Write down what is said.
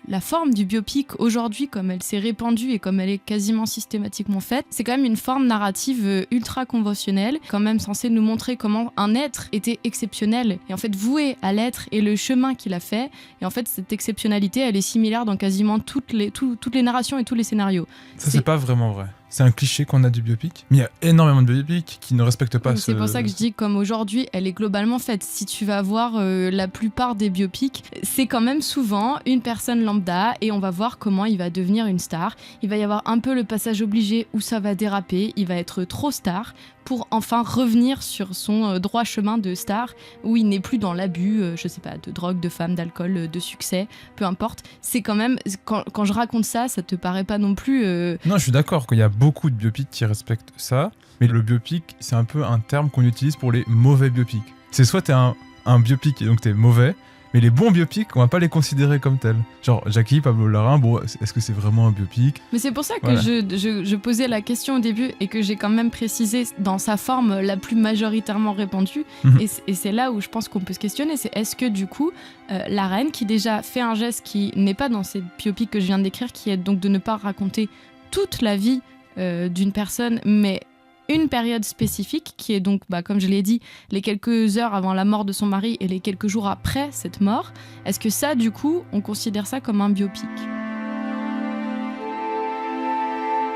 la forme du biopic aujourd'hui, comme elle s'est répandue et comme elle est quasiment systématiquement faite, c'est quand même une forme narrative ultra conventionnelle, quand même censée nous montrer comment un être était exceptionnel et en fait voué à l'être et le chemin qu'il a fait. Et en fait, cette exceptionnalité, elle est similaire dans quasiment toutes les narrations et tous les scénarios. Ça, c'est pas vraiment vrai. C'est un cliché qu'on a du biopic, mais il y a énormément de biopics qui ne respectent pas C'est pour ça que je dis, comme aujourd'hui, elle est globalement faite. Si tu vas voir la plupart des biopics, c'est quand même souvent une personne lambda et on va voir comment il va devenir une star. Il va y avoir un peu le passage obligé où ça va déraper, il va être trop star pour enfin revenir sur son droit chemin de star où il n'est plus dans l'abus, je sais pas, de drogue, de femmes, d'alcool, de succès, peu importe. C'est quand même, quand je raconte ça, ça te paraît pas non plus... Non, je suis d'accord qu'il y a beaucoup de biopics qui respectent ça, mais le biopic, c'est un peu un terme qu'on utilise pour les mauvais biopics. C'est soit t'es un biopic et donc t'es mauvais, mais les bons biopics, on va pas les considérer comme tels. Genre Jackie, Pablo Larraín, bon, est-ce que c'est vraiment un biopic ? Mais c'est pour ça que voilà. je posais la question au début et que j'ai quand même précisé dans sa forme la plus majoritairement répandue. Et c'est là où je pense qu'on peut se questionner, c'est est-ce que du coup, la reine qui déjà fait un geste qui n'est pas dans ces biopics que je viens de décrire, qui est donc de ne pas raconter toute la vie d'une personne, mais une période spécifique qui est donc, comme je l'ai dit, les quelques heures avant la mort de son mari et les quelques jours après cette mort. Est-ce que ça, du coup, on considère ça comme un biopic ?